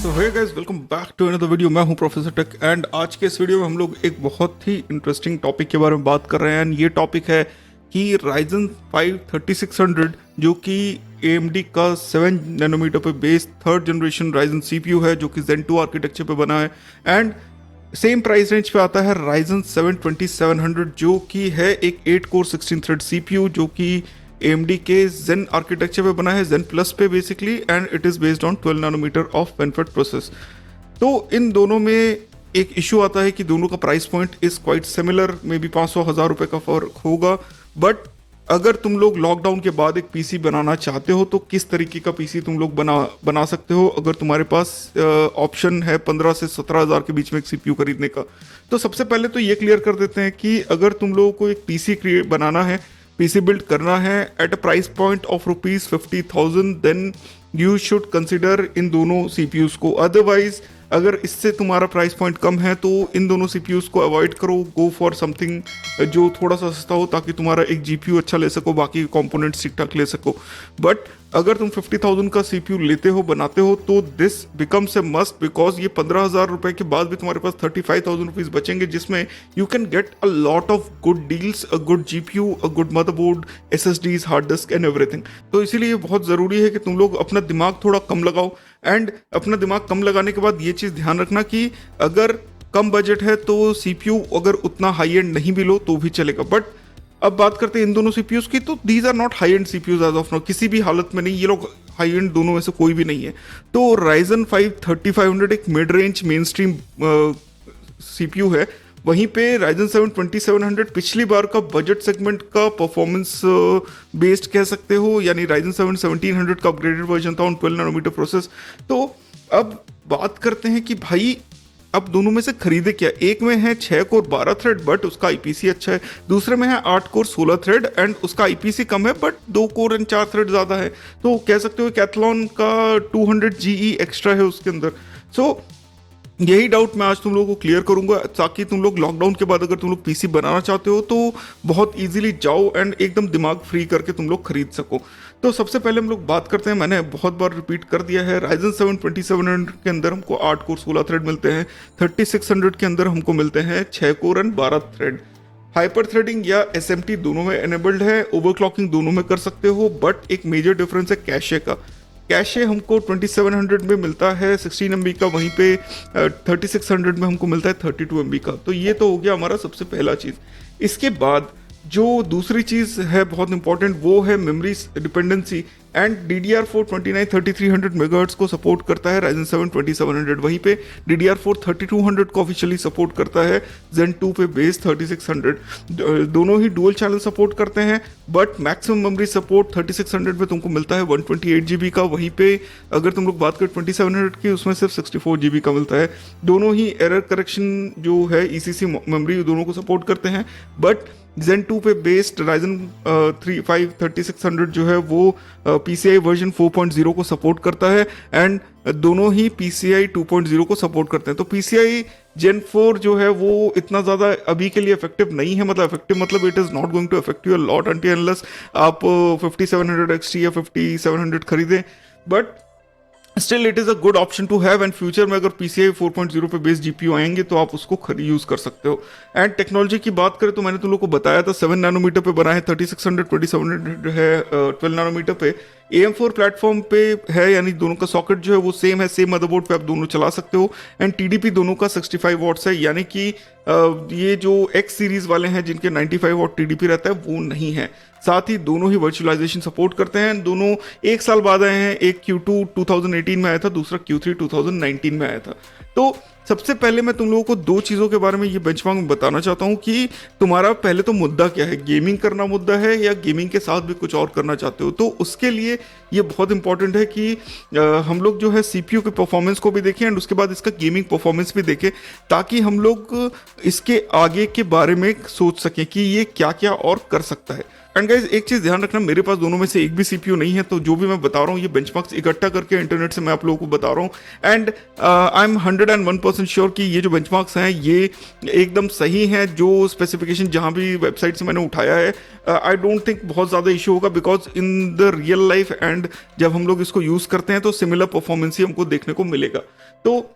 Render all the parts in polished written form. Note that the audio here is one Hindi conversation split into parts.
तो hey guys, welcome back to another video. मैं हूं प्रोफेसर टेक एंड आज के इस वीडियो में हम लोग एक बहुत ही इंटरेस्टिंग टॉपिक के बारे में बात कर रहे हैं। एंड ये टॉपिक है कि Ryzen 5 3600 जो कि AMD का 7 नैनोमीटर पे based third generation Ryzen CPU है जो कि Zen 2 आर्किटेक्चर पे बना है एंड सेम प्राइस रेंज पे आता है Ryzen 7 2700 जो कि है एक 8 कोर 16 थ्रेड CPU जो कि AMD के Zen आर्किटेक्चर पे बना है, Zen प्लस पे basically, and it is based on 12 nanometer of FinFET process. तो इन दोनों में एक इशू आता है कि दोनों का price point is quite similar, may be 500-1000 रुपये का फर्क होगा। बट अगर तुम लोग लॉकडाउन के बाद एक पीसी बनाना चाहते हो तो किस तरीके का पीसी तुम लोग बना सकते हो अगर तुम्हारे पास ऑप्शन है 15 से 17,000 के बीच में एक CPU खरीदने का। तो सबसे पहले तो ये क्लियर कर देते हैं कि अगर तुम लोगों को एक पीसी बनाना है, पीसी बिल्ड करना है at a price point of ₹50,000, then you should consider इन दोनों CPUs को। अदरवाइज अगर इससे तुम्हारा प्राइस पॉइंट कम है तो इन दोनों CPUs को अवॉइड करो, गो फॉर समथिंग जो थोड़ा सा सस्ता हो ताकि तुम्हारा एक GPU अच्छा ले सको, बाकी कंपोनेंट्स ठीक ठाक ले सको। बट अगर तुम 50,000 का CPU लेते हो, बनाते हो, तो this becomes a must, because ये 15,000 रुपए के बाद भी तुम्हारे पास 35,000 रुपीज बचेंगे जिसमें you can get a lot of good deals, a good GPU, a good motherboard, SSDs, hard disk and everything. तो इसीलिए बहुत ज़रूरी है कि तुम लोग अपना दिमाग थोड़ा कम लगाओ एंड अपना दिमाग कम लगाने के बाद ये चीज़ ध्यान रखना कि अगर कम बजट है तो CPU अगर उतना हाई एंड नहीं भी लो तो भी चलेगा। बट अब बात करते हैं इन दोनों CPUs की, तो these are not high end CPUs as of now, किसी भी हालत में नहीं, ये लोग हाई एंड दोनों में से कोई भी नहीं है। तो Ryzen 5 3500 एक mid range main stream CPU है, वहीं पे Ryzen 7 2700 पिछली बार का बजट सेगमेंट का परफॉर्मेंस बेस्ड कह सकते हो, यानी Ryzen 7 1700 का अपग्रेडेड वर्जन था ऑन 12 नैनोमीटर प्रोसेस। तो अब बात करते हैं कि भाई अब दोनों में से खरीदे क्या। एक में है 6 कोर 12 थ्रेड बट उसका IPC अच्छा है, दूसरे में है 8 कोर 16 थ्रेड एंड उसका IPC कम है बट 2 कोर एंड 4 थ्रेड ज़्यादा है। तो कह सकते हो कैथलॉन का 200 GE एक्स्ट्रा है उसके अंदर। सो यही डाउट मैं आज तुम लोगों को क्लियर करूंगा ताकि तुम लोग लॉकडाउन के बाद अगर तुम लोग पीसी बनाना चाहते हो तो बहुत इजीली जाओ एंड एकदम दिमाग फ्री करके तुम लोग खरीद सको। तो सबसे पहले हम लोग बात करते हैं, मैंने बहुत बार रिपीट कर दिया है, Ryzen 7 2700 के अंदर हमको 8 कोर 16 थ्रेड मिलते हैं, 3600 के अंदर हमको मिलते हैं 6 core and 12 thread. Hyper threading या SMT दोनों में एनेबल्ड है, ओवरक्लॉकिंग दोनों में कर सकते हो, बट एक मेजर डिफरेंस है कैशे का। कैशे हमको 2700 में मिलता है 16 MB का, वहीं पे 3600 में हमको मिलता है 32 MB का। तो ये तो हो गया हमारा सबसे पहला चीज़। इसके बाद जो दूसरी चीज़ है बहुत इंपॉर्टेंट वो है memory dependency and DDR4 29-3300 megahertz को सपोर्ट करता है Ryzen 7 2700, वहीं पे DDR4 3200 को ऑफिशियली सपोर्ट करता है Zen 2 पे बेस 3600। दोनों ही डुअल चैनल सपोर्ट करते हैं बट मैक्सिमम मेमोरी सपोर्ट 3600 में तुमको मिलता है 128 GB का, वहीं पे अगर तुम लोग बात करें 2700 की उसमें सिर्फ 64 GB का मिलता है। दोनों ही एरर करेक्शन जो है ECC मेमोरी दोनों को सपोर्ट करते हैं, बट Zen 2 पे बेस्ड Ryzen 5 3600 जो है वो PCI वर्जन 4.0 को सपोर्ट करता है एंड दोनों ही PCI 2.0 को सपोर्ट करते हैं। तो PCI Gen 4 जो है वो इतना ज़्यादा अभी के लिए इफेक्टिव नहीं है, मतलब इफेक्टिव मतलब it is not going to affect you a lot until unless आप 5700 XT या 5700 खरीदें, but still it is a good option to have and future में अगर PCI 4.0 पे बेस्ड GPU आएंगे तो आप उसको यूज़ कर सकते हो। एंड टेक्नोलॉजी की बात करें तो मैंने तुम लोग को बताया था 7 नैनोमीटर पे बना है, 3600 2700 है 12 नैनोमीटर पे। AM4 प्लेटफॉर्म पे है, यानी दोनों का सॉकेट जो है वो सेम है, सेम मदरबोर्ड पे आप दोनों चला सकते हो एंड TDP दोनों का 65 वॉट्स है, यानी कि ये जो X सीरीज वाले हैं जिनके 95 वॉट TDP रहता है वो नहीं है। साथ ही दोनों ही वर्चुअलाइजेशन सपोर्ट करते हैं, दोनों एक साल बाद आए हैं, एक Q2 2018 में आया था, दूसरा Q3 2019 में आया था। तो सबसे पहले मैं तुम लोगों को दो चीज़ों के बारे में ये बेंचमार्क में बताना चाहता हूँ कि तुम्हारा पहले तो मुद्दा क्या है, गेमिंग करना मुद्दा है या गेमिंग के साथ भी कुछ और करना चाहते हो। तो उसके लिए ये बहुत इंपॉर्टेंट है कि हम लोग जो है CPU के परफॉर्मेंस को भी देखें एंड उसके बाद इसका गेमिंग परफॉर्मेंस भी देखें ताकि हम लोग इसके आगे के बारे में सोच सकें कि ये क्या क्या और कर सकता है। एंड गाइस एक चीज ध्यान रखना, मेरे पास दोनों में से एक भी सीपीयू नहीं है, तो जो भी मैं बता रहा हूँ ये बेंचमार्क्स इकट्ठा करके इंटरनेट से मैं आप लोगों को बता रहा हूँ। एंड आई एम 101% श्योर कि ये जो बेंचमार्क्स हैं ये एकदम सही हैं, जो स्पेसिफिकेशन जहाँ भी वेबसाइट से मैंने उठाया है। आई डोंट थिंक बहुत ज़्यादा इशू होगा, because in the real life and जब हम लोग इसको यूज़ करते हैं तो सिमिलर परफॉर्मेंस ही हमको देखने को मिलेगा। तो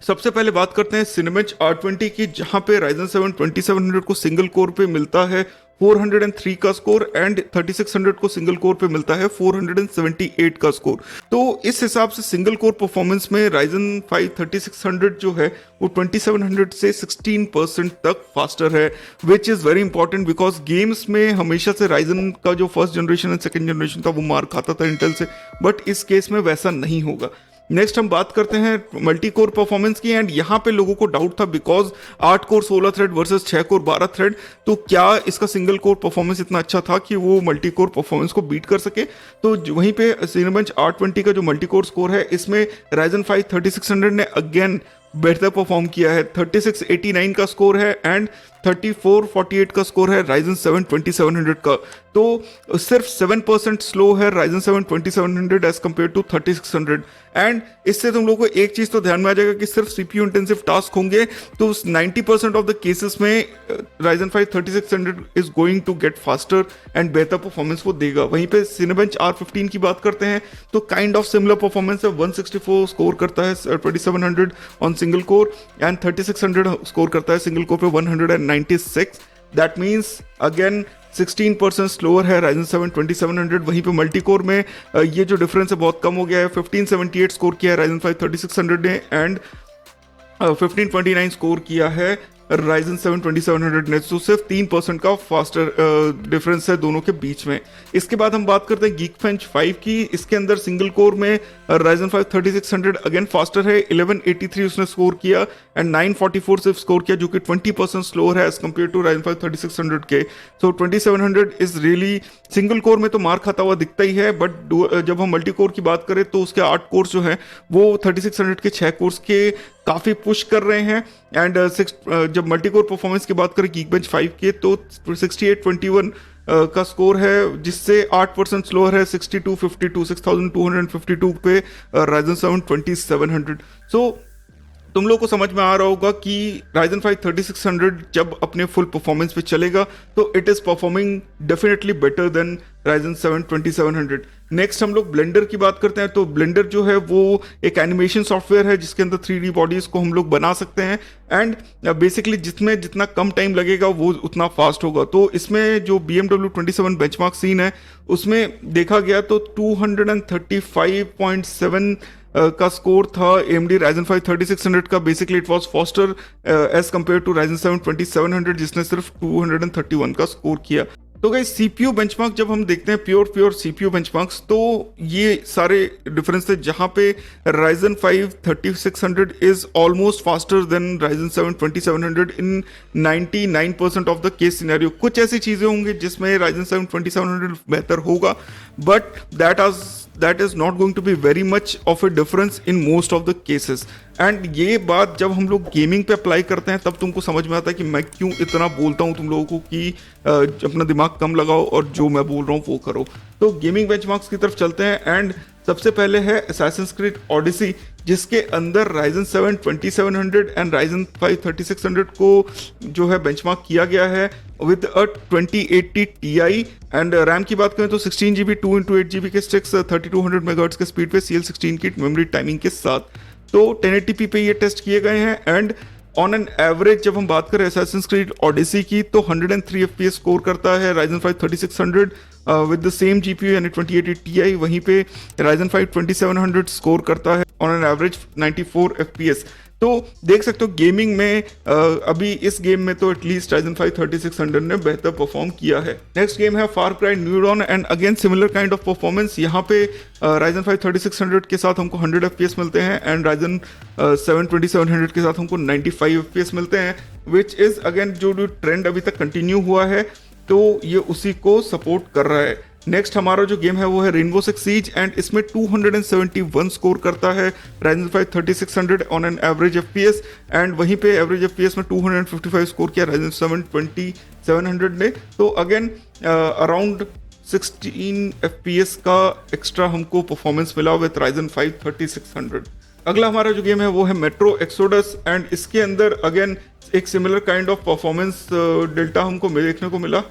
सबसे पहले बात करते हैं सिनेबेंच R20 की, जहां पे Ryzen 7 2700 को सिंगल कोर पे मिलता है 403 का स्कोर एंड 3600 को सिंगल कोर पे मिलता है 478 का स्कोर। तो इस हिसाब से सिंगल कोर परफॉर्मेंस में Ryzen 5 3600 जो है वो 2700 से 16% तक फास्टर है, which is very important because games में हमेशा से Ryzen का जो first generation and second generation था वो मार खाता था इंटेल से, बट इस केस में वैसा नहीं होगा। नेक्स्ट हम बात करते हैं मल्टी कोर परफॉर्मेंस की, एंड यहाँ पे लोगों को डाउट था because 8 core 16 thread versus 6 core 12 thread, तो क्या इसका सिंगल कोर परफॉर्मेंस इतना अच्छा था कि वो मल्टी कोर परफॉर्मेंस को बीट कर सके। तो वहीं पे सिनेबेंच R20 का जो मल्टी कोर स्कोर है इसमें Ryzen 5 3600 ने अगेन बेहतर परफॉर्म किया है। 3689 का स्कोर है एंड 3448 का स्कोर है Ryzen 7 2700 का। तो सिर्फ 7% स्लो है Ryzen 7 2700 एज कम्पेयर टू 3600। एंड इससे तुम लोगों को एक चीज तो ध्यान में आ जाएगा कि सिर्फ सीपीयू इंटेंसिव टास्क होंगे तो 90% ऑफ द केसेस में Ryzen 5 3600 is going to get faster and बेहतर परफॉर्मेंस वो देगा। वहीं पे सिनेबेंच R15 की बात करते हैं तो काइंड ऑफ सिमिलर परफॉर्मेंस है। 164 स्कोर करता है 2700 on single core and 3600 score करता है सिंगल कोर पे 196। दैट मीन्स अगेन 16% स्लोअर है Ryzen 7 2700। वहीं पे मल्टी कोर में ये जो डिफरेंस है बहुत कम हो गया है। 1578 स्कोर किया है Ryzen 5 3600 ने एंड 1529 स्कोर किया है Ryzen 7 2700 ने। तो सिर्फ 3% का फास्टर डिफरेंस है दोनों के बीच में। इसके बाद हम बात करते हैं Geekbench 5 की। इसके अंदर सिंगल कोर में Ryzen 5 3600 अगेन फास्टर है। 1183 उसने स्कोर किया एंड 944 सिर्फ स्कोर किया, जो कि 20% स्लोअर है एज कम्पेयर टू Ryzen 5 3600 के। सो 2700 इज रियली सिंगल कोर में तो मार खाता हुआ दिखता ही है, बट जब हम मल्टी कोर की बात करें तो उसके 8 कोर्स जो हैं वो 3600 के 6 कोर्स के काफ़ी पुश कर रहे हैं। एंड जब मल्टी कोर परफॉर्मेंस की बात करें Geekbench 5 के तो 6821 का स्कोर है, जिससे 8% स्लोअर है 6252 पे Ryzen 7 2700। सो तुम लोग को समझ में आ रहा होगा कि Ryzen 5 3600 जब अपने फुल परफॉर्मेंस पे चलेगा तो it is performing definitely better than Ryzen 7 2700। Next हम लोग ब्लेंडर की बात करते हैं। तो ब्लेंडर जो है वो एक एनिमेशन सॉफ्टवेयर है जिसके अंदर 3D बॉडीज को हम लोग बना सकते हैं एंड बेसिकली जिसमें जितना कम टाइम लगेगा वो उतना फास्ट होगा। तो इसमें जो BMW 27 बेंचमार्क सीन है उसमें देखा गया तो 235.7 का स्कोर था AMD Ryzen 5 3600 का। Basically it was faster as compare to Ryzen 7 2700 जिसने सिर्फ 231 का स्कोर किया। तो गाइस सीपीयू बेंचमार्क जब हम देखते हैं प्योर सीपीयू बेंचमार्क्स तो ये सारे डिफरेंस थे, जहां पे Ryzen 5 3600 is almost faster than Ryzen 7 2700 in 99% of the case scenario. कुछ ऐसी चीजें होंगी जिसमें Ryzen 7 2700 बेहतर होगा, but that is not going to be very much of a difference in most of the cases। And ये बात जब हम लोग गेमिंग पे अप्लाई करते हैं तब तुमको समझ में आता है कि मैं क्यों इतना बोलता हूँ तुम लोगों को कि अपना दिमाग कम लगाओ और जो मैं बोल रहा हूँ वो करो। तो गेमिंग बेंचमार्क्स की तरफ चलते हैं एंड सबसे पहले है Assassin's Creed Odyssey, जिसके अंदर Ryzen 7 2700 एंड Ryzen 5 3600 को जो है बेंचमार्क किया गया है with a 2080 Ti। And RAM की बात करें तो 16GB 2x8GB के स्टिक्स 3200 मेगाहर्ट्ज के स्पीड पे CL16 की मेमोरी टाइमिंग के साथ। तो 1080p पे ये टेस्ट किए गए हैं एंड ऑन एन एवरेज जब हम बात करें Assassin's Creed Odyssey की तो 103 FPS स्कोर करता है Ryzen 5 3600 with the same GPU यानी 2080 Ti। वहीं पे Ryzen 5 2700 स्कोर करता है ऑन एन एवरेज 94 FPS। तो देख सकते हो गेमिंग में अभी इस गेम में तो एटलीस्ट Ryzen 5 3600 ने बेहतर परफॉर्म किया है। नेक्स्ट गेम है Far Cry New Dawn and again similar kind of performance. यहाँ पे Ryzen 5 3600 के साथ हमको 100 FPS मिलते हैं एंड Ryzen 7 2700 के साथ हमको 95 FPS मिलते हैं, विच इज अगेन जो ट्रेंड अभी तक कंटिन्यू हुआ है तो ये उसी को सपोर्ट कर रहा है। नेक्स्ट हमारा जो गेम है वो है रेनबो सिक्स सीज एंड इसमें 271 स्कोर करता है Ryzen 5 3600 on an average FPS and वहीं पे एवरेज FPS में 255 स्कोर किया Ryzen 7 2700 ने। तो अगेन अराउंड 16 FPS का एक्स्ट्रा हमको परफॉर्मेंस मिला विद Ryzen 5 3600। अगला हमारा जो गेम है वो है मेट्रो एक्सोडस एंड इसके अंदर अगेन एक similar kind of performance delta हमको देखने को मिला,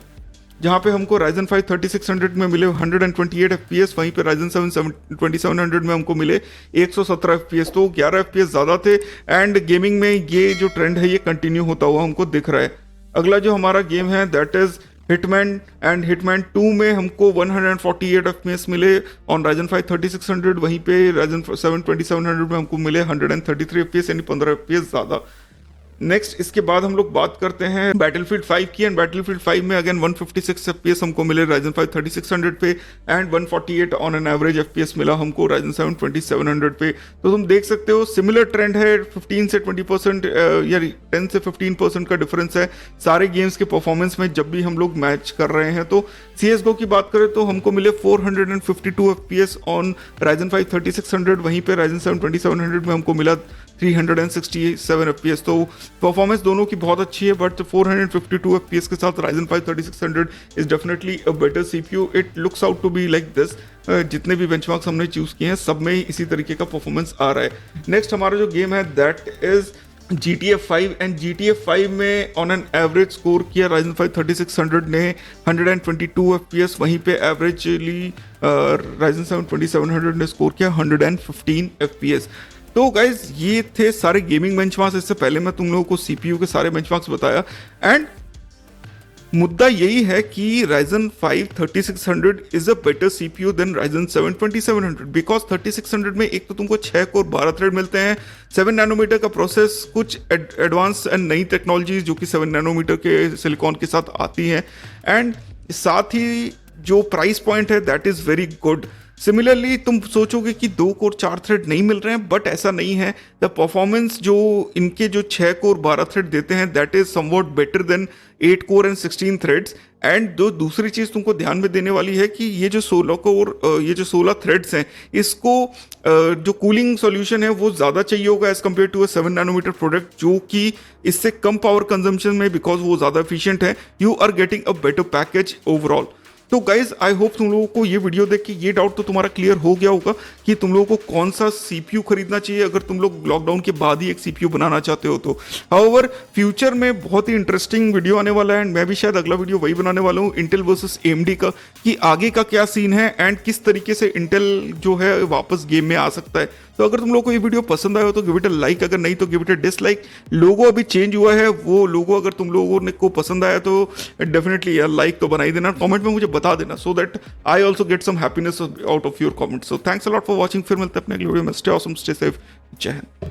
जहाँ पे हमको Ryzen 5 3600 में मिले 128 FPS, वहीं पे Ryzen 7 2700 में हमको मिले 117 FPS। तो 11 FPS ज़्यादा थे एंड गेमिंग में ये जो ट्रेंड है ये कंटिन्यू होता हुआ हमको दिख रहा है। अगला जो हमारा गेम है that is hitman and hitman 2 में हमको 148 FPS मिले ऑन Ryzen 5 3600, वहीं पे Ryzen 7 2700 में हमको मिले 133 FPS यानी 15 FPS ज़्यादा। नेक्स्ट इसके बाद हम लोग बात करते हैं बैटलफील्ड 5 की एंड बैटलफील्ड 5 में अगेन 156 FPS हमको मिले Ryzen 5 3600 पे and 148 on an average FPS मिला हमको Ryzen 7 2700 पे। तो तुम देख सकते हो सिमिलर ट्रेंड है, 15 से 20% या 10 से 15% का डिफरेंस है सारे गेम्स के परफॉर्मेंस में जब भी हम लोग मैच कर रहे हैं। तो CSGO की बात करें तो हमको मिले 452 FPS ऑन Ryzen 5 3600, वहीं पे Ryzen 7 2700 में हमको मिला 367 FPS। तो परफॉर्मेंस दोनों की बहुत अच्छी है बट 452 FPS के साथ Ryzen 5 3600 is definitely a better CPU। It looks out to be like this. जितने भी बेंचमार्क्स हमने चूज किए हैं सब में ही इसी तरीके का परफॉर्मेंस आ रहा है। नेक्स्ट हमारा जो गेम है that is GTA 5 and GTA 5 में ऑन एन एवरेज स्कोर किया Ryzen 5 3600 ने 122 FPS, वहीं पे एवरेजली Ryzen 7 2700 ने स्कोर किया 115 FPS। तो गाइज ये थे सारे गेमिंग बेंचमार्क्स। इससे पहले मैं तुम लोगों को CPU के सारे बेंचमार्क्स बताया एंड मुद्दा यही है कि Ryzen 5 3600 is a better CPU then Ryzen 7 2700 because 3600 में एक तो तुमको 6 कोर 12 थ्रेड मिलते हैं, 7 नैनोमीटर का प्रोसेस, कुछ एडवांस एंड नई टेक्नोलॉजीज जो कि 7 नैनोमीटर के सिलिकॉन के साथ आती हैं एंड साथ ही जो प्राइस पॉइंट है that is very good. Similarly तुम सोचोगे कि 2 कोर 4 थ्रेड नहीं मिल रहे हैं बट ऐसा नहीं है। द परफॉर्मेंस जो इनके जो 6 कोर 12 थ्रेड देते हैं that is somewhat better than 8 core and 16 threads. And जो दूसरी चीज़ तुमको ध्यान में देने वाली है कि ये जो 16 कोर ये जो 16 थ्रेड्स हैं इसको जो कूलिंग सॉल्यूशन है वो ज़्यादा चाहिए होगा as compare to a 7 nanometer product जो कि इससे कम पावर कंजम्पशन में बिकॉज वो ज़्यादा एफिशिएंट है you are getting a better package overall. तो गाइज आई होप तुम लोगों को ये वीडियो देख के ये डाउट तो तुम्हारा क्लियर हो गया होगा कि तुम लोगों को कौन सा CPU खरीदना चाहिए अगर तुम लोग लॉकडाउन के बाद ही एक CPU बनाना चाहते हो तो। हाउएवर फ्यूचर में बहुत ही इंटरेस्टिंग वीडियो आने वाला है एंड मैं भी शायद अगला वीडियो वही बनाने वाला हूँ इंटेल वर्सेस AMD का, कि आगे का क्या सीन है एंड किस तरीके से इंटेल जो है वापस गेम में आ सकता है। तो अगर तुम लोग को ये वीडियो पसंद आया हो तो गिव इट अ लाइक, अगर नहीं तो गिव इट अ डिसलाइक। लोगो अभी चेंज हुआ है, वो लोगो अगर तुम लोगों ने को पसंद आया तो डेफिनेटली यार लाइक तो बना ही देना, कमेंट में मुझे बता देना so that I also get some happiness out of your comment. So thanks a lot for watching. फिर मिलते हैं अपने अगले वीडियो में। स्टे ऑसम, स्टे सेफ, जय हिंद।